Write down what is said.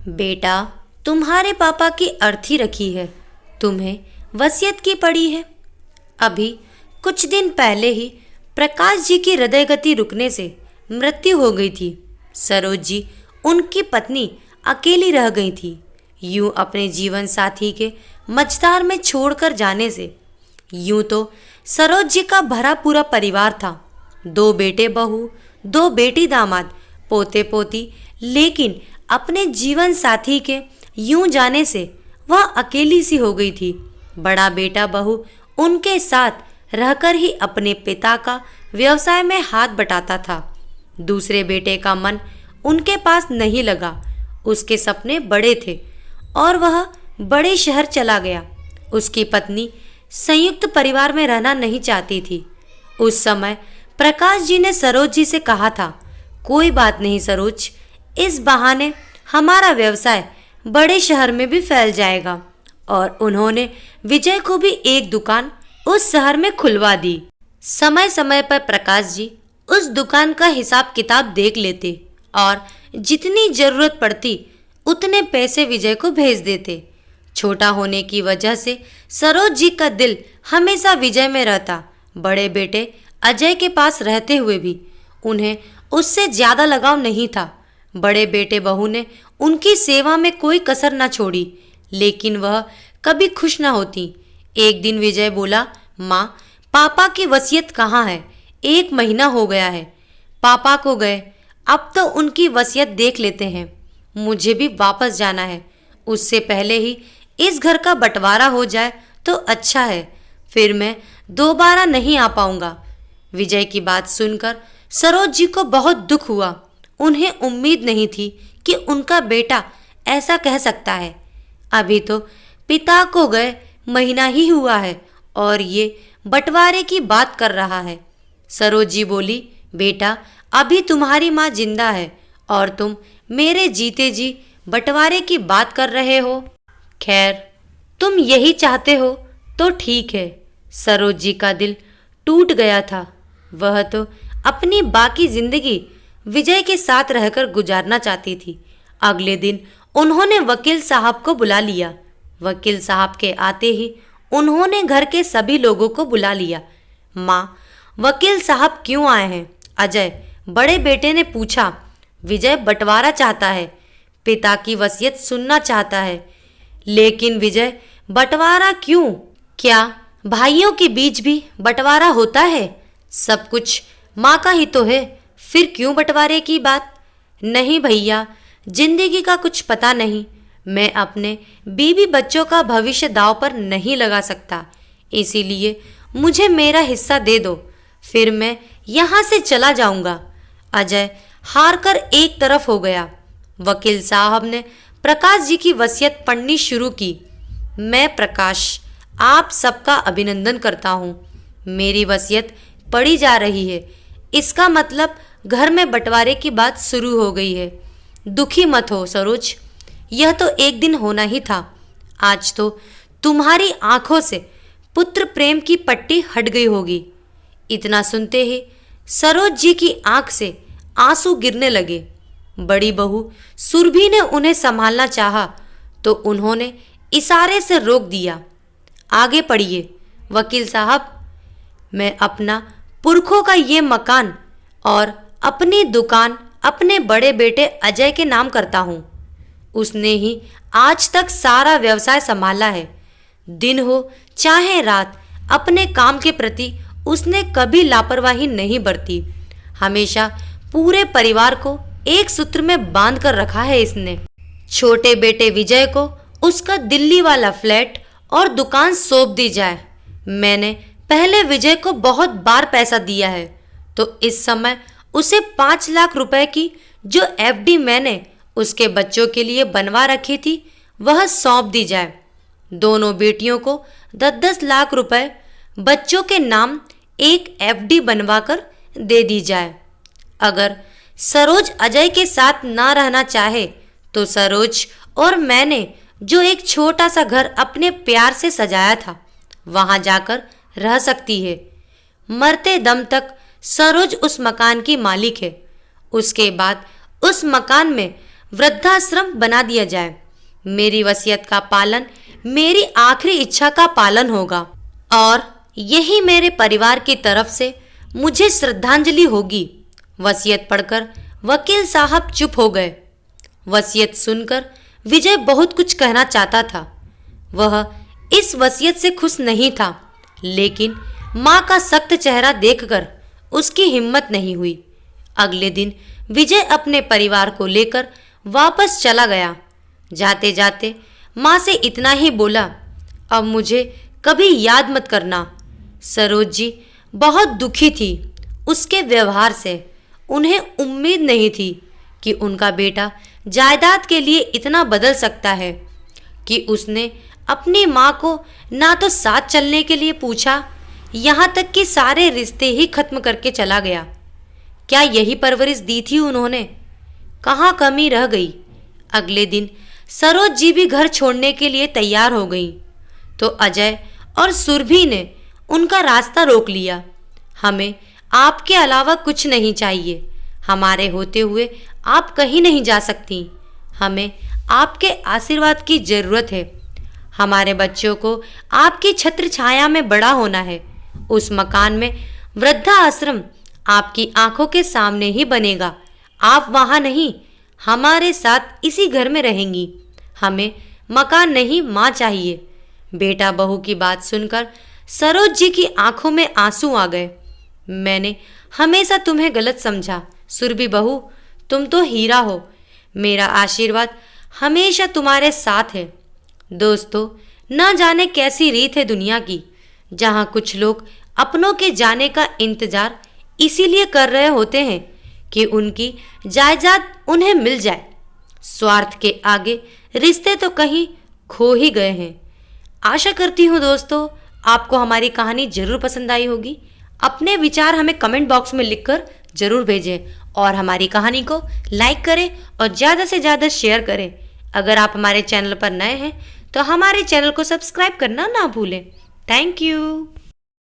बेटा, तुम्हारे पापा की अर्थी रखी है, तुम्हें वसीयत की पड़ी है। अभी कुछ दिन पहले ही प्रकाश जी की हृदय गति रुकने से मृत्यु हो गई थी। सरोज जी, उनकी पत्नी, अकेली रह गई थी। यूं अपने जीवन साथी के मझधार में छोड़कर जाने से यूं तो सरोज जी का भरा पूरा परिवार था, 2 बेटे बहू, 2 बेटी दामाद, पोते पोती, लेकिन अपने जीवन साथी के यूं जाने से वह अकेली सी हो गई थी। बड़ा बेटा बहू उनके साथ रहकर ही अपने पिता का व्यवसाय में हाथ बटाता था। दूसरे बेटे का मन उनके पास नहीं लगा। उसके सपने बड़े थे और वह बड़े शहर चला गया। उसकी पत्नी संयुक्त परिवार में रहना नहीं चाहती थी। उस समय प्रकाश जी ने सरोज जी से कहा था, कोई बात नहीं सरोज, इस बहाने हमारा व्यवसाय बड़े शहर में भी फैल जाएगा। और उन्होंने विजय को भी एक दुकान उस शहर में खुलवा दी। समय समय पर प्रकाश जी उस दुकान का हिसाब किताब देख लेते और जितनी जरूरत पड़ती उतने पैसे विजय को भेज देते। छोटा होने की वजह से सरोज जी का दिल हमेशा विजय में रहता। बड़े बेटे अजय के पास रहते हुए भी उन्हें उससे ज्यादा लगाव नहीं था। बड़े बेटे बहू ने उनकी सेवा में कोई कसर न छोड़ी, लेकिन वह कभी खुश न होती। एक दिन विजय बोला, माँ, पापा की वसीयत कहाँ है? 1 महीना हो गया है पापा को गए, अब तो उनकी वसीयत देख लेते हैं। मुझे भी वापस जाना है, उससे पहले ही इस घर का बंटवारा हो जाए तो अच्छा है, फिर मैं दोबारा नहीं आ पाऊंगा। विजय की बात सुनकर सरोज जी को बहुत दुख हुआ। उन्हें उम्मीद नहीं थी कि उनका बेटा ऐसा कह सकता है। अभी तो पिता को गए महीना ही हुआ है और ये बंटवारे की बात कर रहा है। सरोज जी बोली, बेटा, अभी तुम्हारी माँ जिंदा है और तुम मेरे जीते जी बंटवारे की बात कर रहे हो। खैर, तुम यही चाहते हो तो ठीक है। सरोज जी का दिल टूट गया था। वह तो अपनी बाकी जिंदगी विजय के साथ रहकर गुजारना चाहती थी। अगले दिन उन्होंने वकील साहब को बुला लिया। वकील साहब के आते ही उन्होंने घर के सभी लोगों को बुला लिया। माँ, वकील साहब क्यों आए हैं? अजय, बड़े बेटे ने पूछा। विजय बंटवारा चाहता है, पिता की वसीयत सुनना चाहता है। लेकिन विजय, बंटवारा क्यों? क्या भाइयों के बीच भी बंटवारा होता है? सब कुछ माँ का ही तो है, फिर क्यों बंटवारे की बात? नहीं भैया, जिंदगी का कुछ पता नहीं। मैं अपने बीवी बच्चों का भविष्य दांव पर नहीं लगा सकता, इसीलिए मुझे मेरा हिस्सा दे दो, फिर मैं यहाँ से चला जाऊँगा। अजय हार कर एक तरफ हो गया। वकील साहब ने प्रकाश जी की वसीयत पढ़नी शुरू की। मैं प्रकाश, आप सबका अभिनंदन करता हूँ। मेरी वसीयत पढ़ी जा रही है, इसका मतलब घर में बंटवारे की बात शुरू हो गई है। दुखी मत हो सरोज, यह तो एक दिन होना ही था। आज तो तुम्हारी आंखों से पुत्र प्रेम की पट्टी हट गई होगी। इतना सुनते ही सरोज जी की आंख से आंसू गिरने लगे। बड़ी बहू सुरभि ने उन्हें संभालना चाहा तो उन्होंने इशारे से रोक दिया। आगे पढ़िए वकील साहब। मैं अपना पुरखों का ये मकान और अपनी दुकान अपने बड़े बेटे अजय के नाम करता हूँ। उसने ही आज तक सारा व्यवसाय संभाला है। दिन हो चाहे रात, अपने काम के प्रति उसने कभी लापरवाही नहीं बरती। हमेशा पूरे परिवार को एक सूत्र में बांध कर रखा है इसने। छोटे बेटे विजय को उसका दिल्ली वाला फ्लैट और दुकान सौंप दी जाए। मैंने पहले विजय को बहुत बार पैसा दिया है, तो इस समय उसे 5 लाख रुपए की जो एफडी मैंने उसके बच्चों के लिए बनवा रखी थी, वह सौंप दी जाए। दोनों बेटियों को 10-10 लाख रुपए बच्चों के नाम एक एफडी बनवाकर दे दी जाए। अगर सरोज अजय के साथ ना रहना चाहे तो सरोज और मैंने जो एक छोटा सा घर अपने प्यार से सजाया था, वहां जाकर रह सकती है। मरते दम तक सरोज उस मकान की मालिक है। उसके बाद उस मकान में वृद्धाश्रम बना दिया जाए। मेरी वसीयत का पालन मेरी आखिरी इच्छा का पालन होगा और यही मेरे परिवार की तरफ से मुझे श्रद्धांजलि होगी। वसीयत पढ़कर वकील साहब चुप हो गए। वसीयत सुनकर विजय बहुत कुछ कहना चाहता था। वह इस वसीयत से खुश नहीं था, लेकिन माँ का सख्त चेहरा देखकर उसकी हिम्मत नहीं हुई। अगले दिन विजय अपने परिवार को लेकर वापस चला गया। जाते जाते माँ से इतना ही बोला, अब मुझे कभी याद मत करना। सरोज जी बहुत दुखी थी उसके व्यवहार से। उन्हें उम्मीद नहीं थी कि उनका बेटा जायदाद के लिए इतना बदल सकता है कि उसने अपनी माँ को ना तो साथ चलने के लिए पूछा, यहाँ तक कि सारे रिश्ते ही खत्म करके चला गया। क्या यही परवरिश दी थी उन्होंने? कहाँ कमी रह गई? अगले दिन सरोज जी भी घर छोड़ने के लिए तैयार हो गई तो अजय और सुरभि ने उनका रास्ता रोक लिया। हमें आपके अलावा कुछ नहीं चाहिए। हमारे होते हुए आप कहीं नहीं जा सकती। हमें आपके आशीर्वाद की ज़रूरत है। हमारे बच्चों को आपकी छत्र छाया में बड़ा होना है। उस मकान में वृद्धा आश्रम आपकी आंखों के सामने ही बनेगा। आप वहाँ नहीं, हमारे साथ इसी घर में रहेंगी। हमें मकान नहीं, माँ चाहिए। बेटा बहू की बात सुनकर सरोज जी की आंखों में आंसू आ गए। मैंने हमेशा तुम्हें गलत समझा सुरभि बहू, तुम तो हीरा हो। मेरा आशीर्वाद हमेशा तुम्हारे साथ है। दोस्तों, न जाने कैसी रीत है दुनिया की, जहाँ कुछ लोग अपनों के जाने का इंतजार इसीलिए कर रहे होते हैं कि उनकी जायदाद उन्हें मिल जाए। स्वार्थ के आगे रिश्ते तो कहीं खो ही गए हैं। आशा करती हूँ दोस्तों आपको हमारी कहानी जरूर पसंद आई होगी। अपने विचार हमें कमेंट बॉक्स में लिखकर जरूर भेजें और हमारी कहानी को लाइक करें और ज़्यादा से ज़्यादा शेयर करें। अगर आप हमारे चैनल पर नए हैं तो हमारे चैनल को सब्सक्राइब करना ना भूलें। Thank you.